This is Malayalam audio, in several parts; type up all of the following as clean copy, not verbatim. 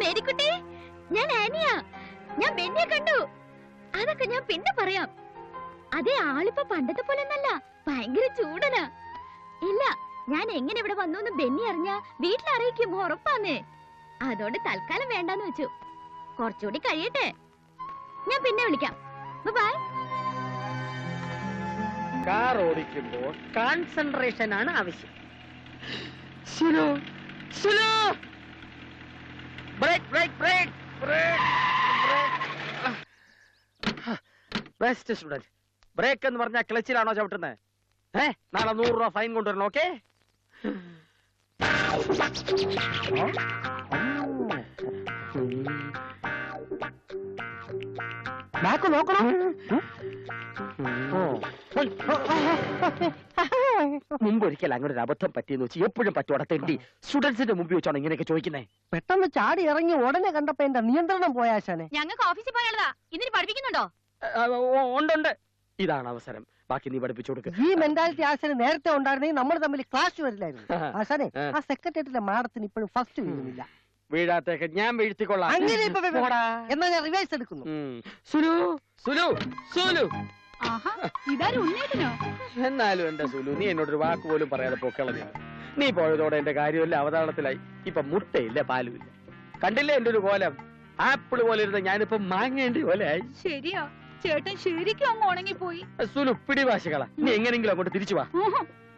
മേരിക്കുട്ടി, ഞാൻ ആനിയാ. ഞാൻ ബെന്നിയെ കണ്ടു. അതൊക്കെ ഞാൻ പിന്നെ പറയാം. അതേ ആളിപ്പോ പണ്ടത്തെ പോലെ ഒന്നല്ല, ഭയങ്കര ചൂടനാ. ഇല്ല, ഞാൻ എങ്ങനെ ഇവിടെ വന്നു ബെന്നി അറിഞ്ഞാ വീട്ടിലറിയിക്കും, ഉറപ്പാന്നേ. അതുകൊണ്ട് തൽക്കാലം വേണ്ടാന്ന് വെച്ചു. കുറച്ചുകൂടി കഴിയട്ടെ, ഞാൻ പിന്നെ വിളിക്കാം. ബൈ. കാർ ഓടിക്കുമ്പോൾ കോൺസെൻട്രേഷൻ ആണ് ആവശ്യം. Brake brake brake brake. Best student. Brake എന്ന് പറഞ്ഞാൽ ക്ലച്ചിലാണോ ചവിട്ടുന്നത്? നാളെ 100 രൂപ ഫൈൻ കൊണ്ടുവരണം. ഓക്കെ? ബാക്ക് നോക്കണം. മുമ്പ് ഒരിക്കൽ അങ്ങനെ ഒരു അബദ്ധം പറ്റിയെന്ന് വെച്ച് എപ്പോഴും പറ്റുടത്തേണ്ടി സ്റ്റുഡൻസിന്റെ മുമ്പിൽ വെച്ചാണ് ഇങ്ങനെയൊക്കെ ചോദിക്കുന്നത്. പെട്ടെന്ന് ചാടി ഇറങ്ങി ഉടനെ കണ്ടപ്പോ എന്റെ നിയന്ത്രണം പോയാശാനെ. ഞങ്ങൾക്ക് ഓഫീസിൽ പോയാലതാ. ഇതിന് പഠിപ്പിക്കുന്നുണ്ടോ? ഉണ്ട്. ഇതാണ് അവസരം. ബാക്കി നീ പഠിപ്പിച്ചു കൊടുക്കുക. ഈ മെന്റാലിറ്റി ആശാന് നേരത്തെ ഉണ്ടായിരുന്നെങ്കിൽ നമ്മൾ തമ്മിൽ ക്ലാഷ് വരില്ലായിരുന്നു. ആശാനെ, ആ സെക്രട്ടേറിയറ്റിലെ മാഡത്തിന് ഇപ്പോഴും ഫസ്റ്റ് വീഴുന്നില്ല. വീഴാത്തേക്ക് ഞാൻ വീഴ്ത്തിക്കൊള്ളാം. അങ്ങനെ എന്നാ ഞാൻ റിവൈസ് എടുക്കുന്നു. സുലു സുലു സുലു. ഉണ്ണേറ്റനോ? എന്നാലും എന്റെ സുലു, നീ എന്നോടൊരു വാക്ക് പോലും പറയാതെ പൊക്കളഞ്ഞു. നീ പോയതോടെ എന്റെ കാര്യമല്ല അവതാളത്തിലായി. ഇപ്പൊ മുട്ടയില്ല, പാലുമില്ല. കണ്ടില്ലേ എന്റെ ഒരു കോലം? ആപ്പിള് പോലെ ഇരുന്ന ഞാനിപ്പോ മാങ്ങേണ്ടി പോലെ ആയി. ശരിയാ ചേട്ടൻ, ശരിക്കും അങ്ങ് ഉണങ്ങിപ്പോയി. സുലു, പിടിവാശികളാ. നീ എങ്ങനെങ്കിലും അങ്ങോട്ട് തിരിച്ചു വാ.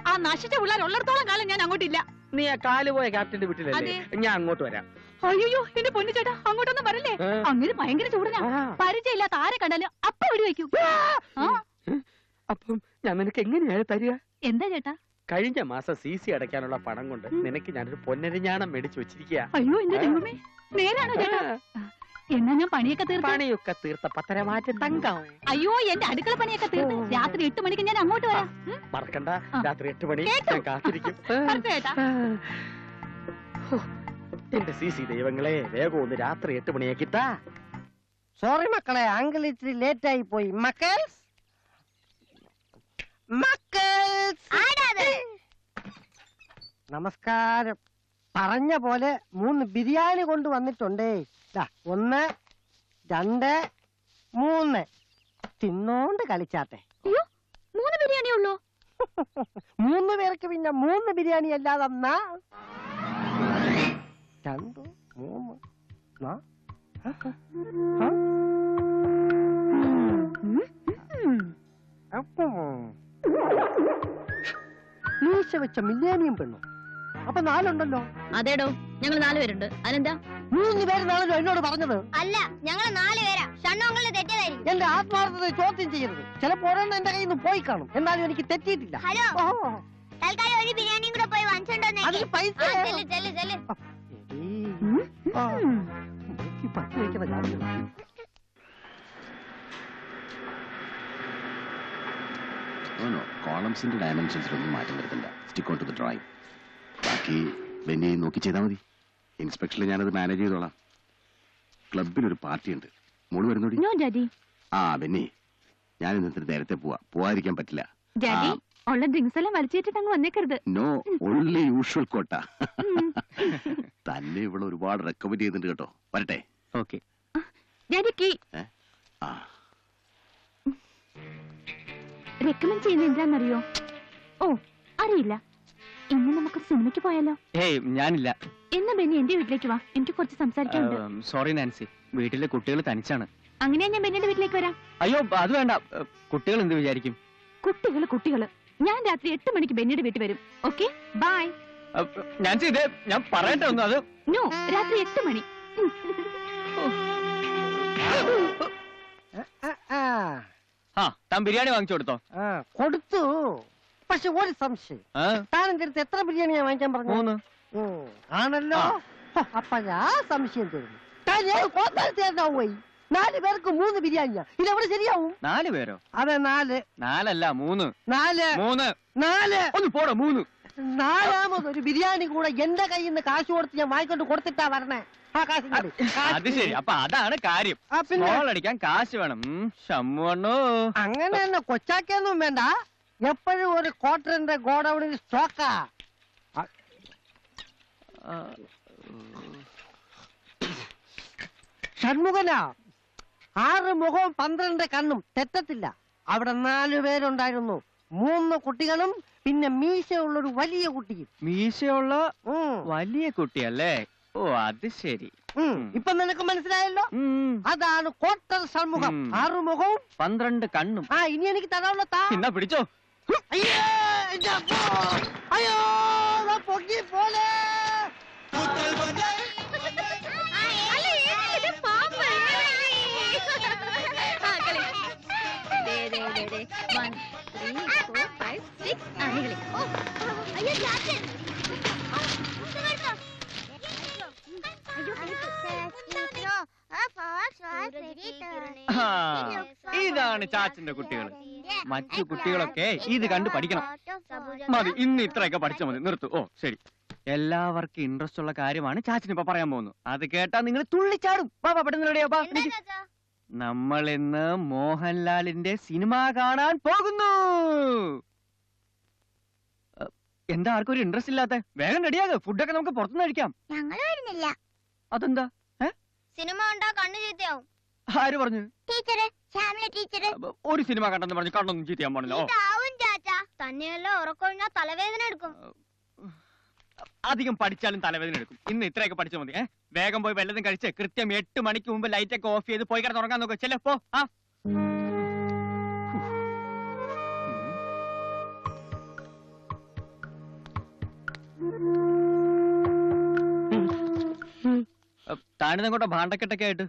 ആ നശിച്ച പിള്ളേർ ഉള്ളിടത്തോളം കാലം ഞാൻ അങ്ങോട്ടില്ല. നീ ആ കാല് പോയ ക്യാപ്റ്റന്റെ വീട്ടിലല്ലേ? ഞാൻ അങ്ങോട്ട് വരാം. അയ്യോ എന്റെ പൊന്നു ചേട്ടാ, അങ്ങോട്ടൊന്നും വരല്ലേ. അങ്ങനെ ഭയങ്കര ചൂടനാ. പരിചയമില്ലാത്ത ആരെ കണ്ടാലും അപ്പൊ വെടി വയ്ക്കൂ. അപ്പം ഞാൻ നിനക്ക് എങ്ങനെയാണ് തരിക? എന്താ ചേട്ടാ? കഴിഞ്ഞ മാസം CC അടയ്ക്കാനുള്ള പണം കൊണ്ട് നിനക്ക് ഞാനൊരു പൊന്നരിഞ്ഞാണം മേടിച്ചു വെച്ചിരിക്കുക. അയ്യോ എന്റെ ദൈവമേ, നേരാണോ ചേട്ടാ? എന്നാ ഞാൻ പണിയൊക്കെ തീർത്ത പത്തരമാറ്റ തങ്കം. അയ്യോ എന്റെ അടുക്കള പണിയൊക്കെ തീർത്ത് രാത്രി 8 മണിക്ക് ഞാൻ അങ്ങോട്ട് വരാം. മറക്കണ്ട, രാത്രി 8 മണി ഞാൻ കാത്തിരിക്കും. എന്റെ CC ദൈവങ്ങളെ, വേഗം ഒന്ന് രാത്രി 8 മണിയാക്കിത്താ. സോറി മക്കളെ, അങ്കിൾ ഇച്ചിരി ലേറ്റ് ആയി പോയി. മക്കൾസ് നമസ്കാരം. പറഞ്ഞ പോലെ 3 ബിരിയാണി കൊണ്ടുവന്നിട്ടുണ്ടേ. 1 2 3 തിന്നോണ്ട് കളിച്ചാട്ടെ. 3 ബിരിയാണി ഉള്ളൂ? 3 പേർക്ക് പിന്നെ 3 ബിരിയാണി അല്ലാതെ 2 3 മീശ വെച്ച മില്ലേനിയം പെണ്ണു. അപ്പൊ 4 ഉണ്ടല്ലോ. അതേടോ, ഞങ്ങൾ 4 പേരുണ്ട്. അതെന്താ 3 പേര് നാളല്ലോ എന്നോട് പറഞ്ഞത്? അല്ല, ഞങ്ങൾ 4 പേരാ. ഷണ്ണോങ്ങളെ തെറ്റിയതായിരിക്കും. എന്റെ ആത്മാർത്ഥത ചോദ്യം ചെയ്യരുത്. ചിലപ്പോ ഒരെണ്ണം എന്റെ കയ്യിൽ നിന്ന് പോയി കാണും. എന്നാലും എനിക്ക് തെറ്റിയിട്ടില്ല. ഹലോ, തൽക്കാലം ഒരു ബിരിയാണിയും കൂടെ പോയി വാങ്ങിച്ചോണ്ടോ. അതിന് പൈസ കോളംസിന്റെ ഡയമെൻഷൻസിലൊന്നും മാറ്റം വരുത്തില്ല. Stick on to the drawing. ബാക്കി ബെന്നി നോക്കി ചെയ്താൽ മതി. ഇൻസ്പെക്ഷനിൽ ഞാനത് മാനേജ് ചെയ്തോളാം. ക്ലബിലൊരു പാർട്ടി ഉണ്ട്. മോള് വരുന്നോടി. ആ ബെന്നി, ഞാൻ ഇന്നത്തെ നേരത്തെ പോവാതിരിക്കാൻ പറ്റില്ല. ഉള്ള ഡ്രിങ്ക്സ് എല്ലാം വലിച്ചേറ്റിട്ട് അങ്ങ് വന്നേക്കരുത്. നോ, ഓൺലി യൂഷ്വൽ കോട്ട. തന്നെ ഇവിടെ ഒരുപാട് റെക്കമെൻഡ് ചെയ്തിട്ടുണ്ട് കേട്ടോ. വരട്ടെ? ഓക്കെ. റെക്കമെൻഡ് ചെയ്യുന്നത് എന്താണെന്നറിയോ? ഓ അറിയില്ല. ഇന്ന് നമുക്ക് സിനിമയ്ക്ക് പോയാലോ? ഏയ് ഞാനില്ല. എന്നാ ബെന്നി എന്റെ വീട്ടിലേക്ക് വാ, എനിക്ക് കുറച്ച് സംസാരിക്കാനുണ്ട്. സോറി നാൻസി, വീട്ടിലെ കുട്ടികൾ തനിച്ചാണ്. അങ്ങനെയാ ഞാൻ ബെന്നിയുടെ വീട്ടിലേക്ക് വരാം. അയ്യോ അത് വേണ്ട. കുട്ടികൾ എന്ത് വിചാരിക്കും? കുട്ടികള്. ഞാൻ രാത്രി 8 മണിക്ക് ബെന്നിയുടെ വീട്ടിൽ വരും. Okay, by. നാൻസി, ഇത് ഞാൻ പറയട്ടെ ഒന്ന്. അത് നോ, രാത്രി 8 മണി. താൻ ബിരിയാണി വാങ്ങിച്ചു കൊടുത്തോ? കൊടുത്തു. പക്ഷെ ഒരു സംശയം, താൻ എന്റെ അടുത്ത് എത്ര ബിരിയാണി ഞാൻ വാങ്ങിക്കാൻ പറഞ്ഞു? 3. ആണല്ലോ. അപ്പൊ ഞാൻ സംശയം തീർന്നു. പോയി 4 പേർക്ക് 3 ബിരിയാണിയാ. ഇതെവിടെ ശരിയാവും? 4 പേരോ? അതെ 4. 4 അല്ല 3. 4 ഒന്ന് പോടാ. 3. 4ാമതൊരു ബിരിയാണി കൂടെ എന്റെ കയ്യിൽ നിന്ന് കാശ് കൊടുത്ത് ഞാൻ വാങ്ങിക്കൊണ്ട് കൊടുത്തിട്ടാ വരണേ. അത് ശരി. അപ്പൊ അതാണ് കാര്യം. അടിക്കാൻ കാശ് വേണം. അങ്ങനെ തന്നെ കൊച്ചാക്കൊന്നും വേണ്ട. എപ്പോഴും ഒരു ക്വാർട്ടറിന്റെ ഗോഡൌണിൽ സ്റ്റോക്കാ. ഷൺമുഖനാ. 6 മുഖവും 12 കണ്ണും തെറ്റത്തില്ല. അവിടെ 4 പേരുണ്ടായിരുന്നു. 3 കുട്ടികളും പിന്നെ മീശയുള്ളൊരു വലിയ കുട്ടിയും. മീശയുള്ള വലിയ കുട്ടിയല്ലേ? ഓ അത് ശരി. ഇപ്പൊ നിനക്ക് മനസ്സിലായല്ലോ. അതാണ് കോട്ടർ ഷൺമുഖം. 6 മുഖവും 12 കണ്ണും. ഇനി എനിക്ക് തരാനുള്ള എന്നാ പിടിച്ചോ. അയ്യോ പൊക്കി പോലെ. ഇതാണ് ചാച്ചന്റെ കുട്ടികൾ. മറ്റു കുട്ടികളൊക്കെ ഇത് കണ്ട് പഠിക്കണം. മതി, ഇന്ന് ഇത്രയൊക്കെ പഠിച്ചാൽ മതി. നിർത്തു. ഓ ശരി. എല്ലാവർക്കും ഇൻട്രസ്റ്റ് ഉള്ള കാര്യമാണ് ചാച്ചന് ഇപ്പൊ പറയാൻ പോകുന്നു. അത് കേട്ടാ നിങ്ങൾ തുള്ളിച്ചാടും. നമ്മൾ ഇന്ന് മോഹൻലാലിന്റെ സിനിമ കാണാൻ പോകുന്നു. എന്താ ആർക്കും ഒരു ഇൻട്രസ്റ്റ് ഇല്ലാത്ത? വേഗം റെഡിയാകും. ഫുഡൊക്കെ നമുക്ക് പുറത്തുനിന്ന് കഴിക്കാം. ഞങ്ങൾ വരുന്നില്ല. അതെന്താ? സിനിമ കണ്ടാ കണ്ണു ചീത്തയാവും. ആര് പറഞ്ഞു? Teacher, Shyamila teacher. ഒരു സിനിമ കണ്ടെന്ന് പറഞ്ഞു കണ്ണൊന്നും ചീത്തയാൻ പാടില്ല. ചാച്ചാ തന്നെയല്ല ഉറക്കൊഴിഞ്ഞാ തലവേദന എടുക്കും. അധികം പഠിച്ചാലും തലവേദന എടുക്കും. ഇന്ന് ഇത്രയൊക്കെ പഠിച്ചാൽ മതി. വേഗം പോയി വല്ലതും കഴിച്ച് കൃത്യം 8 മണിക്ക് മുമ്പ് ലൈറ്റ് ഒക്കെ ഓഫ് ചെയ്ത് പോയി കിടന്നുറങ്ങാൻ നോക്കുക. ചെല്ലപ്പോ. താണിതങ്ങോട്ടോ ഭാണ്ടക്കെട്ടൊക്കെ ആയിട്ട്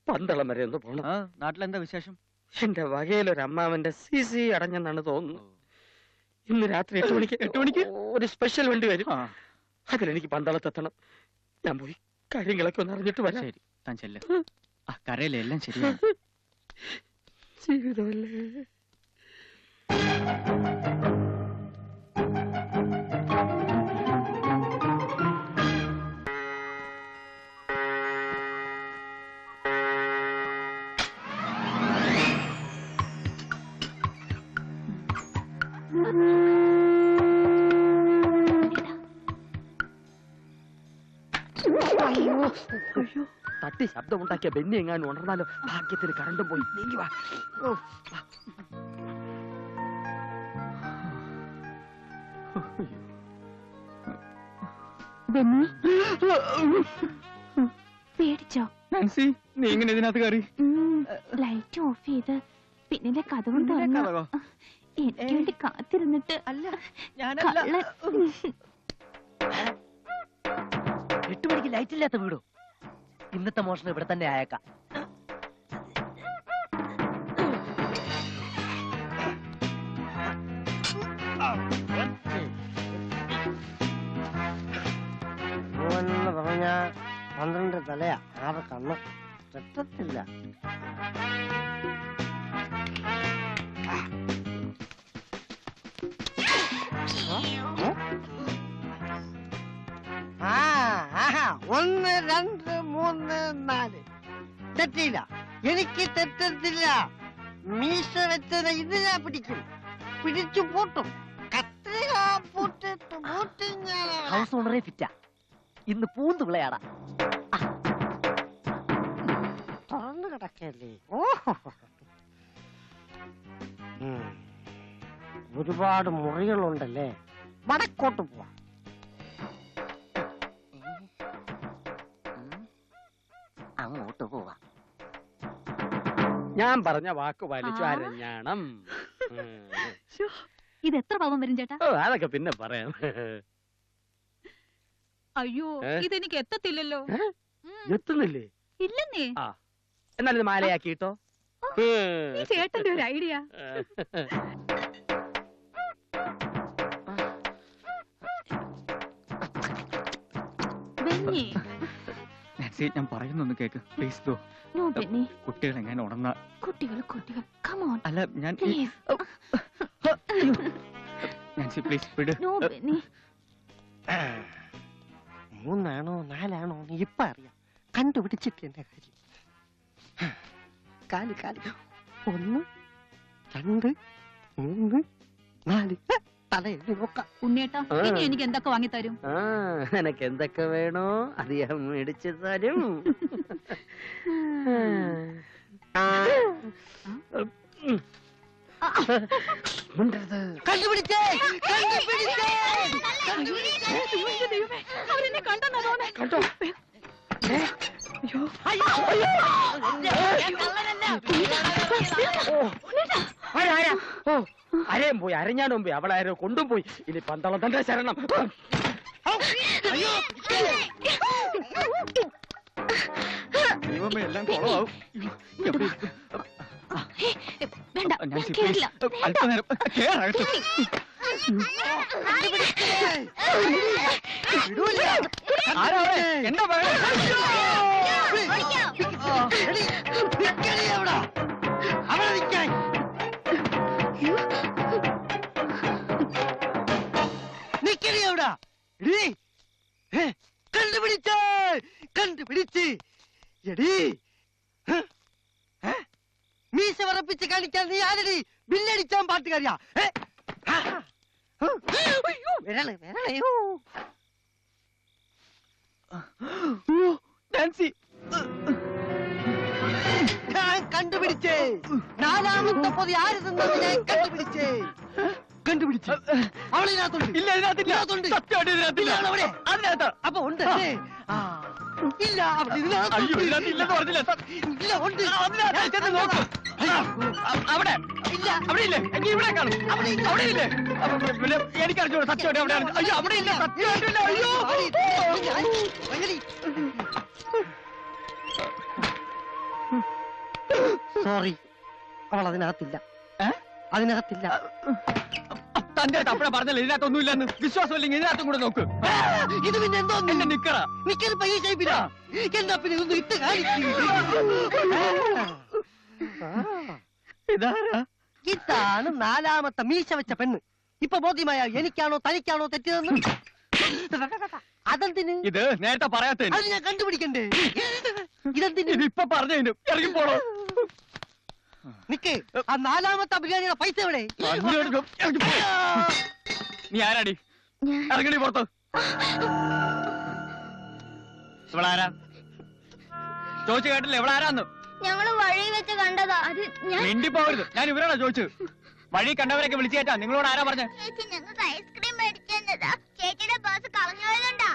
പന്തളം വരെ ഒന്ന് പോണം. നാട്ടിലെന്താ വിശേഷം? എന്റെ വകയിലൊരു അമ്മാവന്റെ CC അടഞ്ഞെന്നാണ് തോന്നുന്നു. ഇന്ന് രാത്രി 8 മണിക്ക് ഒരു സ്പെഷ്യൽ വണ്ടി വരും. അതിലെനിക്ക് പന്തളത്തെത്തണം. ഞാൻ പോയി കാര്യങ്ങളൊക്കെ ഒന്ന് അറിഞ്ഞിട്ട് വരാം. ശരി, താൻ ചെല്ല്. കരയിലെ എല്ലാം ശരിയാണ്. ജീവിതമല്ലേ. തട്ടി ശബ്ദമുണ്ടാക്കിയ ബെന്നി എങ്ങാനും ഉണർന്നാലോ. ഭാഗ്യത്തിന് കറണ്ടും പോയി. നീങ്ങി വാ. പേടിച്ചോ? നാൻസി, നീ ഇങ്ങനെ ഇതിനകത്ത് കയറി? ലൈറ്റ് ഓഫ് ചെയ്ത് പിന്നിലെ കഥവും തുറന്നു എനിക്ക് വേണ്ടി കാത്തിരുന്നിട്ട്. അല്ല, 8 മണിക്ക് ലൈറ്റ് ഇല്ലാത്ത വീടോ? ഇന്നത്തെ മോഷണം ഇവിടെ തന്നെ ആയേക്കാം. പറഞ്ഞ 12 തലയാ, 6 കണ്ണ് തെറ്റത്തില്ല. ഒന്ന് 2 3 4 തെറ്റില്ല. എനിക്ക് തെറ്റത്തില്ല. മീശ വെച്ചത് ഇത് ഞാൻ പിടിക്കും. പിടിച്ചു പൂട്ടും. കത്രിക പൂട്ടിട്ട് പൂട്ടി ഞാൻ ഹൗസ് ഓണറെ ഫിറ്റാ. ഇന്ന് പൂന്ത് വിളയാടാ. തുറന്നു കിടക്കല്ലേ. ഒരുപാട് മുറികളുണ്ടല്ലേ. വടക്കോട്ട് പോവാ. അങ്ങോട്ട് പോവാ. ഞാൻ പറഞ്ഞ വാക്ക് വലിച്ചു അരഞ്ഞാണം. ഇത് എത്ര പാവം വരും ചേട്ടാ? അതൊക്കെ പിന്നെ പറയാം. അയ്യോ, ഇതെനിക്ക് എത്തത്തില്ലല്ലോ. എത്തുന്നില്ലേ? ഇല്ലെന്നേ. എന്നാലും ഇത് മാലയാക്കിട്ടോ. ചേട്ടന്റെ ഒരു ഐഡിയ. ഞാൻ പറയുന്നൊന്ന് കേക്ക് പ്ലീസ്. ദോ കുട്ടികൾ എങ്ങനെ ഉണർന്ന കുട്ടികൾ അല്ല ഞാൻ നാൻസി പ്ലീസ് വിട്. 3 ആണോ 4 ആണോ ഇപ്പൊ അറിയാം. കണ്ടുപിടിച്ചിട്ട് എന്റെ കാര്യം. കാലി 1 2 3 4 തലയിൽ നോക്കാം. ഉണ്ണിയേട്ടാ ആ. ഇനി എനിക്ക് എന്തൊക്കെ വാങ്ങി തരും? എനക്ക് എന്തൊക്കെ വേണോ അത് ഞാൻ മേടിച്ചു തരും. മിണ്ടരുത്. കണ്ടുപിടിച്ചേ കണ്ടുപിടിച്ചേ അവരെന്നെ കണ്ടെന്നാ തോന്നേ. കേട്ടോ? അരയും പോയി അരഞ്ഞാനും പോയി അവളാരോ കൊണ്ടുപോയി. ഇനി പന്തളം തന്റെ ശരണം. ദൈവമേ, എല്ലാം കുളമാവും. വേണ്ട ഞാൻ കേറില്ല. അല്പനേരം കേറാകട്ടെ. ആരാ അവിടെ? എന്താ പറയുന്നത്? അവിടെ നിൽക്കാൻ. നിക്കണി എവിടാ? കണ്ടുപിടിച്ചേ കണ്ടുപിടിച്ച് എടീ മീശ വറപ്പിച്ച് കാണിക്കാൻ നീ ആരടി? ബില്ലടിച്ചാൻ പാട്ടുകാരിയാ? വിരള് വിരളയോ? നാൻസി, ഞാൻ കണ്ടുപിടിച്ചേ. നാലാമത്തെ പൊതി ആര് തിന്നത് ഞാൻ കണ്ടുപിടിച്ചേ. കണ്ടുപിടിച്ചു. അവളിനകത്തുണ്ട്. ഇല്ല ഇതിനകത്തില്ല. ഇതിനകത്തുണ്ട്. സത്യമായിട്ട് ഇതിനകത്തില്ല. ഇതാണ് അവിടെ. അതിനകത്ത്. അപ്പൊ ഉണ്ട് അല്ലേ? ഇല്ല അവൾ ഇതിനകത്തുണ്ട്. അയ്യോ, ഇതിനകത്ത് ഇല്ലെന്ന് പറഞ്ഞില്ല. ഇല്ല ഉണ്ട്. അതിനകത്ത് ചെന്ന് നോക്ക്. അവിടെ ഇല്ല അവിടെ ഇല്ലേ? എങ്കിൽ ഇവിടെ കാണും. അവിടെ ഇല്ല. അവിടെ ഇല്ലേ? പിന്നെ എനിക്കറിഞ്ഞു സത്യമായിട്ട് അവിടെയാണ്. അയ്യോ, അവിടെ ഇല്ല. സത്യമായിട്ടില്ല. അയ്യോ. സോറി അവൾ അതിനകത്തില്ല. അതിനകത്തില്ല. തന്റെ അടുത്ത് അപ്പഴേ പറഞ്ഞല്ലോ ഇതിനകത്തൊന്നും ഇല്ലെന്ന്. വിശ്വാസമില്ലെങ്കിൽ ഇതിനകത്തും കൂടെ നോക്ക്. ഇത് പിന്നെ എന്തോ എന്റെ നിക്കറ. നിക്കൽ പയ്യ ഷേപ്പില്ല. എന്നാ പിന്നെ ഒന്ന് ഇട്ട് കാണിച്ചു. ഇതാരാ? ഇതാണ് നാലാമത്തെ മീശ വെച്ച പെണ്ണ്. ഇപ്പൊ ബോധ്യമായ എനിക്കാണോ തനിക്കാണോ തെറ്റിയതെന്ന്? അതെന്തിന്? ഇത് നേരത്തെ പറയാത്തതിന്. അത് ഞാൻ കണ്ടുപിടിക്കണ്ടേ? ഇതെന്തിന്? ഇതിപ്പൊ പറഞ്ഞതിന് ഇറങ്ങി പോണോ? നിക്ക്, ആ നാലാമത്തെ ബിരിയാണിയുടെ പൈസ എവിടെ? നീ ആരാടി? ഞാൻ ഇറങ്ങടി പുറത്ത്. ഇവളാരാ? ചോദിച്ചു കേട്ടില്ല ഇവളാരാന്ന്? ഞങ്ങള് വഴി വെച്ച് കണ്ടതാ. അത് ഞാൻ മിണ്ടി പോകരുത്. ഞാൻ ഇവരാണോ ചോദിച്ചത്? വഴി കണ്ടവരൊക്കെ വിളിച്ചു കേട്ടാ. നിങ്ങളോട് ആരാ പറഞ്ഞേ? ചേച്ചി ഞങ്ങൾക്ക് ഐസ്ക്രീം മേടിച്ചു തന്നതാ. ചേച്ചിയുടെ പേഴ്സ് കളഞ്ഞു പോയതുണ്ടാ.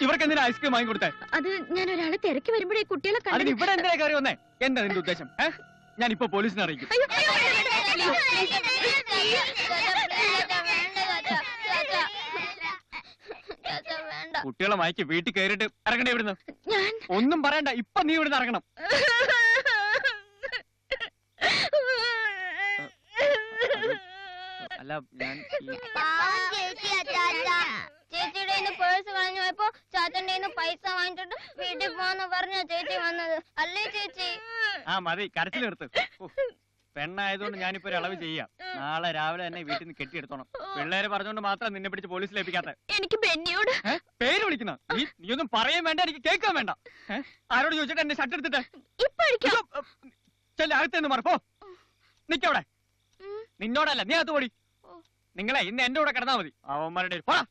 ഇവർക്ക് എന്തിനാ ഐസ്ക്രീം വാങ്ങി കൊടുത്തേ? അത് ഞാൻ ഒരാളെ തിരക്കി വരുമ്പോഴേ കുട്ടികളെ അതിന് കണ്ടത്. ഇവിടെ എന്തിനാ കയറി വന്നേ? എന്താ നിന്റെ ഉദ്ദേശം? ഞാൻ ഇപ്പൊ പോലീസിനെ അറിയിക്കും. അയ്യോ, വേണ്ട. കുട്ടികളെ മയക്കി വീട്ടിൽ കയറിയിട്ട് ഇറങ്ങണ്ടേ ഇവിടുന്ന്? ഞാൻ ഒന്നും പറയണ്ട. ഇപ്പൊ നീ ഇവിടുന്ന് ഇറങ്ങണം. അല്ല ഞാൻ പാവം ചേച്ചിയാ ചാച്ച. ചേച്ചിയുടെ പേഴ്സ് കളഞ്ഞു പോയപ്പോ ചാച്ചന്റെ പൈസ വാങ്ങിച്ചിട്ട് വീട്ടിൽ പോവാന്ന് പറഞ്ഞ ചേച്ചി വന്നത് അല്ലേ ചേച്ചി? മതി കരച്ചിൽ നിർത്ത്. പെണ്ണായതുകൊണ്ട് ഞാനിപ്പോ ഒരു അളവ് ചെയ്യാം. നാളെ രാവിലെ തന്നെ വീട്ടിൽ നിന്ന് കെട്ടിയെടുത്തോണം. പിള്ളേര് പറഞ്ഞുകൊണ്ട് മാത്രം നിന്നെ പിടിച്ച് പോലീസിൽ ഏൽപ്പിക്കാത്ത. എനിക്ക് ബെന്നിയോട് പേര് വിളിക്കുന്ന നീ ഒന്നും പറയാൻ വേണ്ട, എനിക്ക് കേൾക്കാൻ വേണ്ട. ആരോട് ചോദിച്ചിട്ട് എന്നെ ഷർട്ട് എടുത്തിട്ട് ഇപ്പൊ അടിക്കാം. ചെല്ല അകത്തേന്ന് മറപ്പോ. നിക്കവിടെ. നിന്നോടല്ല, നീ അകത്ത് പോടി. നിങ്ങളെ ഇന്ന് എന്റെ കൂടെ കിടന്നാ മതി. അവന്മാരുടെ പോടാ.